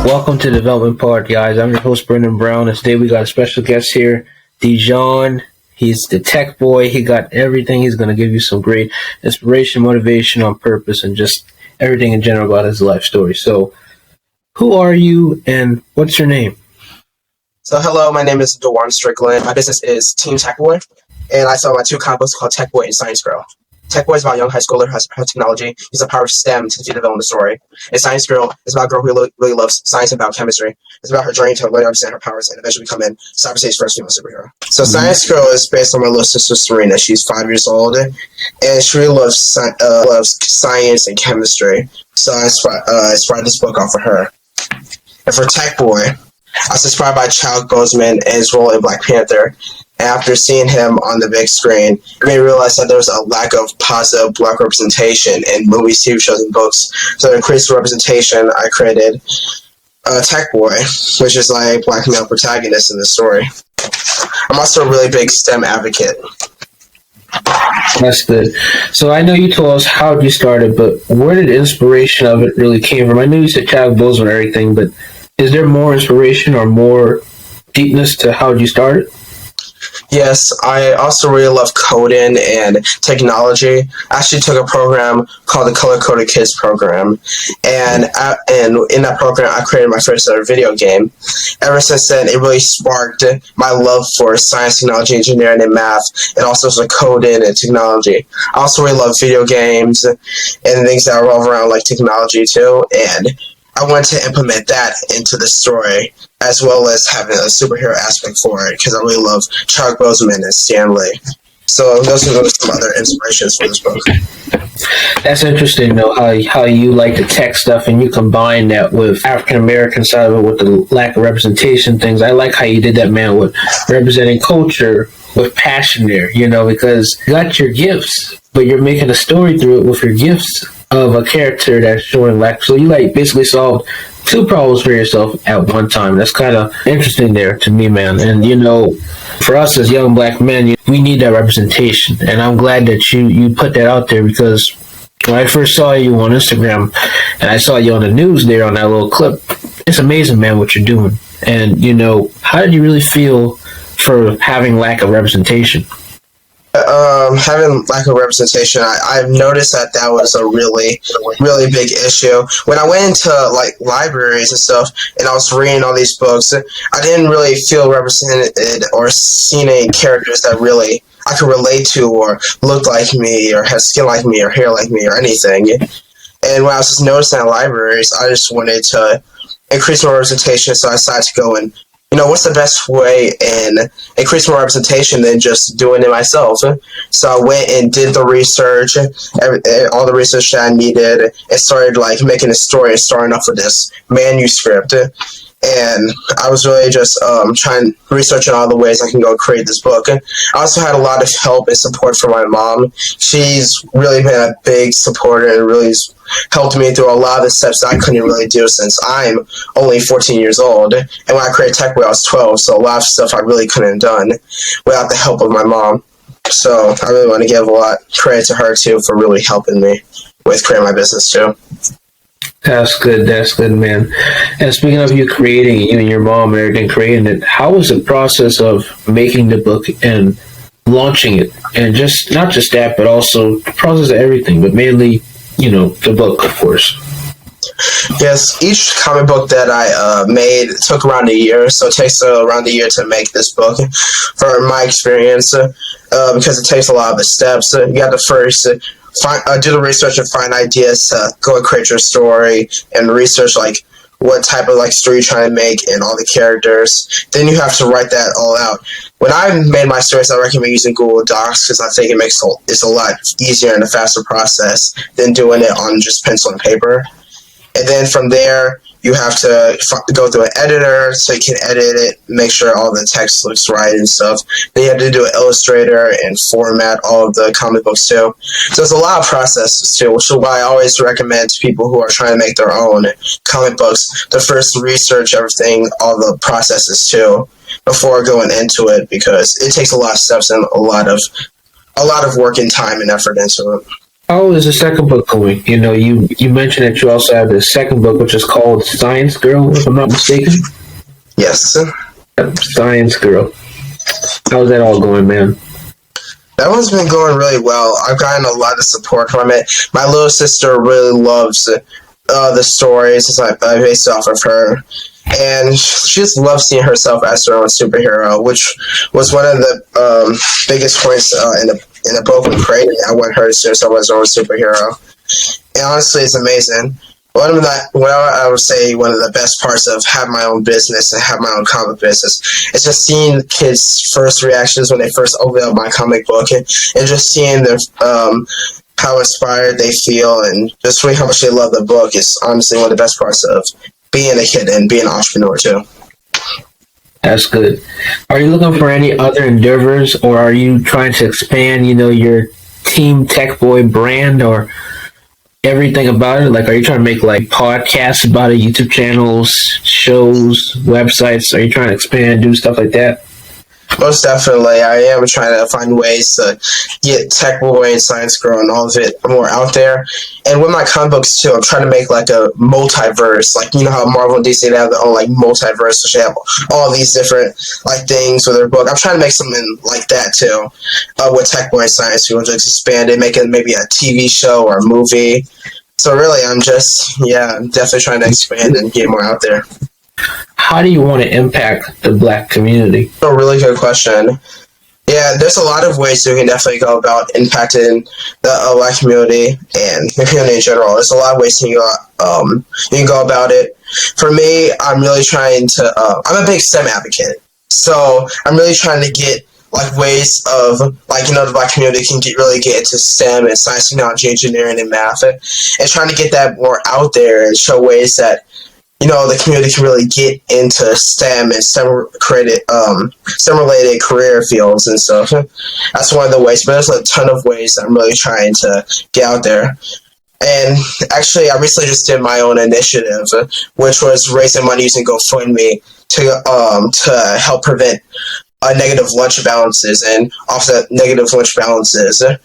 Welcome to Development Part, guys. I'm your host, Brendan Brown. And today we got a special guest here, Dejuan. He's the tech boy. He got everything. He's going to give you some great inspiration, motivation on purpose, and just everything in general about his life story. So, who are you and what's your name? So hello, my name is Dejuan Strickland. My business is Team Tech Boy, and I sell my two comic books called Tech Boy and Science Girl. Tech Boy is about a young high schooler who has technology, uses the power of STEM to develop the story. And Science Girl is about a girl who really loves science and biochemistry. It's about her journey to learn to understand her powers and eventually become in cyberspace's first female superhero. So Science Girl is based on my little sister Serena. She's 5 years old, and she really loves science and chemistry. So I inspired this book off of her. And for Tech Boy, I was inspired by Chadwick Boseman and his role in Black Panther. And after seeing him on the big screen, it made me realize that there was a lack of positive Black representation in movies, TV shows, and books. So to increase the representation, I created Tech Boy, which is like Black male protagonist in the story. I'm also a really big STEM advocate. That's good. So I know you told us how you started, but where did the inspiration of it really came from? I know you said Chadwick Boseman and everything, but is there more inspiration or more deepness to how you started? Yes, I also really love coding and technology. I actually took a program called the Color Coded Kids program, and in that program, I created my first ever video game. Ever since then, it really sparked my love for science, technology, engineering, and math, and also for coding and technology. I also really love video games and things that revolve around like technology too, and I wanted to implement that into the story, as well as having a superhero aspect for it, because I really love Chadwick Boseman and Stan Lee. So those are some other inspirations for this book. That's interesting, though, how you like the tech stuff and you combine that with African-American side of it with the lack of representation things. I like how you did that, man, with representing culture with passion there, because you got your gifts, but you're making a story through it with your gifts of a character that's showing lack. So you basically solved two problems for yourself at one time. That's kind of interesting there to me, man. And for us as young Black men, we need that representation. And I'm glad that you put that out there, because when I first saw you on Instagram and I saw you on the news there on that little clip, it's amazing, man, what you're doing. And how did you really feel for having lack of representation? Having lack of representation, I've noticed that was a really, really big issue. When I went into like libraries and stuff, and I was reading all these books, I didn't really feel represented or seen any characters that really I could relate to, or looked like me, or had skin like me, or hair like me, or anything. And when I was just noticing at libraries, I just wanted to increase my representation, so I decided to go and what's the best way and increase my representation than just doing it myself? So I went and did the research, all the research that I needed, and started making a story and starting off with this manuscript. And I was really just trying researching all the ways I can go create this book. I also had a lot of help and support from my mom. She's really been a big supporter and really helped me through a lot of the steps that I couldn't really do since I'm only 14 years old. And when I created Tech Boy, I was 12, so a lot of stuff I really couldn't have done without the help of my mom. So I really want to give a lot of credit to her, too, for really helping me with creating my business, too. That's good, man. And speaking of you creating, you and your mom and everything creating it, how was the process of making the book and launching it? And not just that, but also the process of everything, but mainly, the book, of course. Yes, each comic book that I made took around a year, so it takes around a year to make this book, for my experience, because it takes a lot of the steps. You got to first do the research and find ideas to go and create your story, and research what type of story you're trying to make and all the characters. Then you have to write that all out. When I made my stories, I recommend using Google Docs, because I think it's a lot easier and a faster process than doing it on just pencil and paper. And then from there, you have to go through an editor so you can edit it, make sure all the text looks right and stuff. Then you have to do an illustrator and format all of the comic books too. So it's a lot of processes too, which is why I always recommend to people who are trying to make their own comic books to first research everything, all the processes too, before going into it, because it takes a lot of steps and a lot of work and time and effort into it. How is the second book going? You mentioned that you also have the second book, which is called Science Girl, if I'm not mistaken. Yes. Science Girl. How's that all going, man? That one's been going really well. I've gotten a lot of support from it. My little sister really loves the stories. It's like based off of her, and she just loves seeing herself as her own superhero, which was one of the biggest points in the book when creating. I want her to see herself as her own superhero, and honestly, it's amazing. I would say one of the best parts of having my own business and have my own comic business is just seeing kids' first reactions when they first open up my comic book, and just seeing their how inspired they feel, and just really how much they love the book is honestly one of the best parts of being a kid and being an entrepreneur too. That's good. Are you looking for any other endeavors, or are you trying to expand, your Team Tech Boy brand, or everything about it? Like, are you trying to make like podcasts about it, YouTube channels, shows, websites? Are you trying to expand, do stuff like that? Most definitely, I am trying to find ways to get Tech Boy and Science Girl and all of it more out there. And with my comic books too, I'm trying to make like a multiverse, like how Marvel and DC have their own like multiverse, which have all these different like things with their book. I'm trying to make something like that too, with Tech Boy and Science Girl, just expand it, make it maybe a TV show or a movie. So really, I'm definitely trying to expand and get more out there. How do you want to impact the Black community? A really good question. Yeah, there's a lot of ways you can definitely go about impacting the Black community and the community in general. There's a lot of ways you can go about it. For me, I'm really trying to. I'm a big STEM advocate, so I'm really trying to get like ways of the Black community can really get into STEM and science, technology, engineering, and math, and trying to get that more out there and show ways that the community can really get into STEM and STEM-related career fields and stuff. That's one of the ways, but there's a ton of ways I'm really trying to get out there. And actually, I recently just did my own initiative, which was raising money using GoFundMe to help prevent negative lunch balances and offset negative lunch balances. And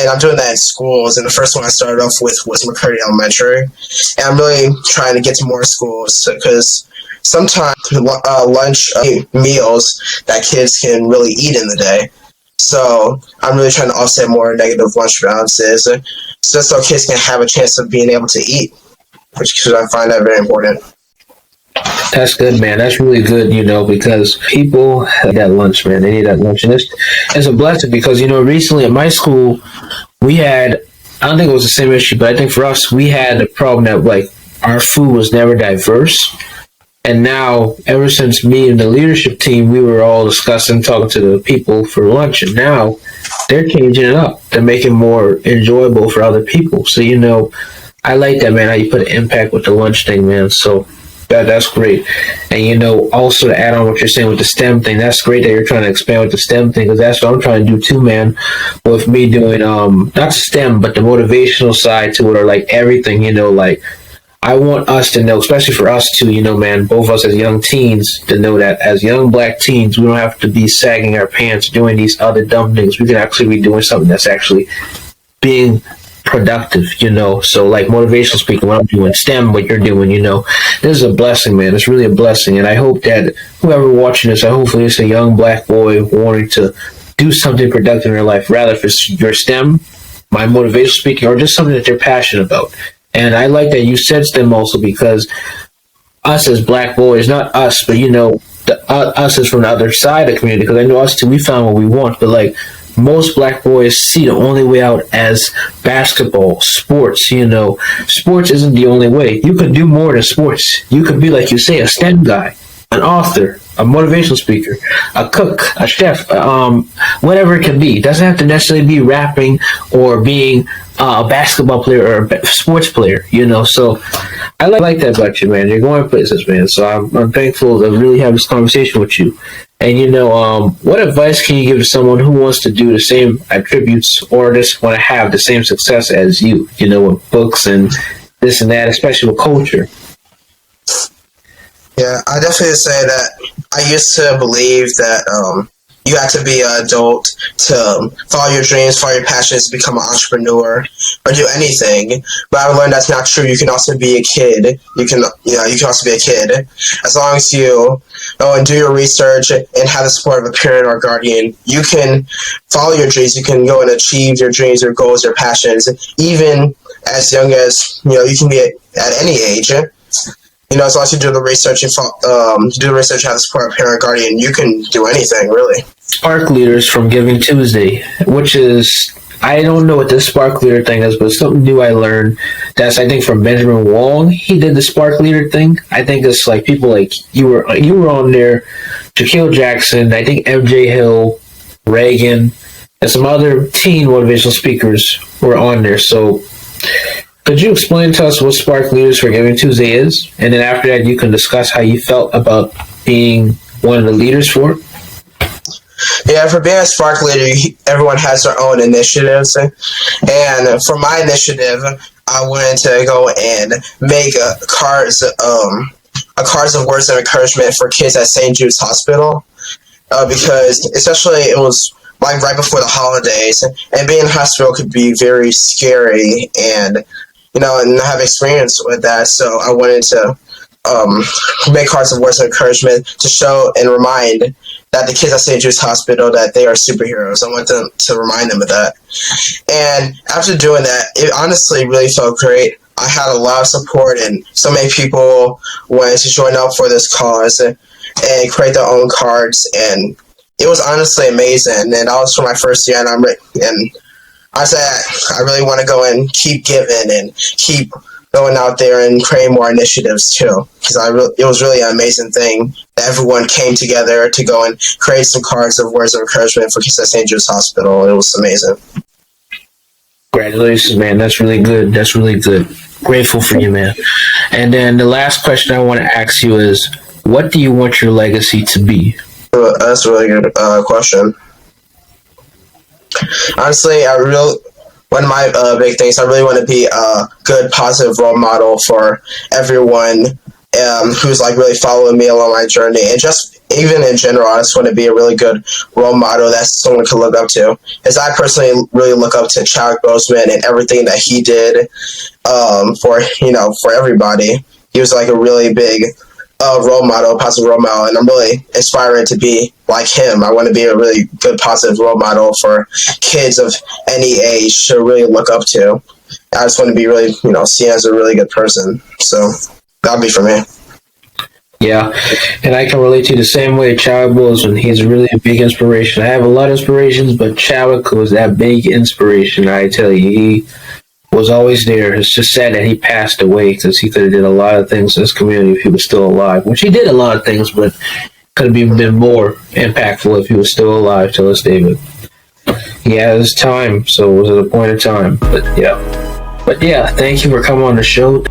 I'm doing that in schools. And the first one I started off with was McCurdy Elementary. And I'm really trying to get to more schools because sometimes lunch meals that kids can really eat in the day. So I'm really trying to offset more negative lunch balances just so kids can have a chance of being able to eat, which I find that very important. That's good, man. That's really good, because people need that lunch, man. They need that lunch. And it's a blessing because, recently at my school, we had, I don't think it was the same issue, but I think for us, we had a problem that, like, our food was never diverse. And now, ever since me and the leadership team, we were all discussing, talking to the people for lunch, and now they're changing it up. They're making it more enjoyable for other people. So, I like that, man, how you put an impact with the lunch thing, man. So that's great. And, also to add on what you're saying with the STEM thing, that's great that you're trying to expand with the STEM thing, because that's what I'm trying to do too, man, with me doing, not STEM, but the motivational side to it, or like everything, like I want us to know, especially for us too, man, both of us as young teens, to know that as young Black teens, we don't have to be sagging our pants doing these other dumb things. We can actually be doing something that's actually being productive, so like motivational speaking, what I'm doing, STEM, what you're doing, this is a blessing, man. It's really a blessing, and I hope that whoever watching this, hopefully it's a young Black boy wanting to do something productive in their life, rather if it's your STEM, my motivational speaking, or just something that they're passionate about. And I like that you said STEM also, because us as Black boys, not us, but us is from the other side of the community, because I know us too, we found what we want, but like most Black boys see the only way out as basketball, sports. Sports isn't the only way. You could do more than sports. You could be, like you say, a STEM guy, an author, a motivational speaker, a cook, a chef, whatever it can be. It doesn't have to necessarily be rapping or being a basketball player or a sports player, So I like that about you, man. You're going places, man. So I'm thankful to really have this conversation with you. And, what advice can you give to someone who wants to do the same attributes or just want to have the same success as you, with books and this and that, especially with culture? Yeah, I definitely say that I used to believe that you have to be an adult to follow your dreams, follow your passions, become an entrepreneur, or do anything. But I learned that's not true. You can also be a kid. You can also be a kid as long as you go and do your research and have the support of a parent or guardian. You can follow your dreams. You can go and achieve your dreams, your goals, your passions, even as young as you can be at any age. As long as you do the research and have the support of a parent or guardian, you can do anything, really. Spark Leaders from Giving Tuesday, which is, I don't know what this Spark Leader thing is, but it's something new I learned. That's, I think, from Benjamin Wong. He did the Spark Leader thing. I think it's like people like you were on there, Shaquille Jackson, I think MJ Hill, Reagan, and some other teen motivational speakers were on there. So could you explain to us what Spark Leaders for Giving Tuesday is? And then after that, you can discuss how you felt about being one of the leaders for it. Yeah, for being a Spark Leader, everyone has their own initiatives. And for my initiative, I wanted to go and make cards of words of encouragement for kids at St. Jude's Hospital. Because especially it was like right before the holidays, and being in the hospital could be very scary, and and have experience with that. So I wanted to make cards of words of encouragement to show and remind that the kids at St. Jude's Hospital, that they are superheroes. I want them to remind them of that. And after doing that, it honestly really felt great. I had a lot of support, and so many people wanted to join up for this cause and create their own cards, and it was honestly amazing. And that was for my first year, and I said I really want to go and keep giving and keep going out there and creating more initiatives too, because it was really an amazing thing that everyone came together to go and create some cards of words of encouragement for kids at St. Jude's Hospital. It was amazing. Congratulations, man. That's really good. That's really good. Grateful for you, man. And then the last question I want to ask you is, what do you want your legacy to be? That's a really good question. Honestly, one of my big things, I really want to be a good, positive role model for everyone who's like really following me along my journey, and just even in general, I just want to be a really good role model that someone can look up to. As I personally really look up to Chadwick Boseman and everything that he did for everybody. He was like a really big role model, positive role model, and I'm really inspired to be like him. I want to be a really good, positive role model for kids of any age to really look up to. I just want to be really, seen as a really good person. So that'll be for me. Yeah, and I can relate to you the same way. Chadwick Boseman, he's really a big inspiration. I have a lot of inspirations, but Chadwick was that big inspiration. I tell you, he was always there. It's just sad that he passed away, because he could have did a lot of things in this community if he was still alive. Which he did a lot of things, but could have even been more impactful if he was still alive to this day. But he had his time, so it was at a point in time. But yeah, thank you for coming on the show.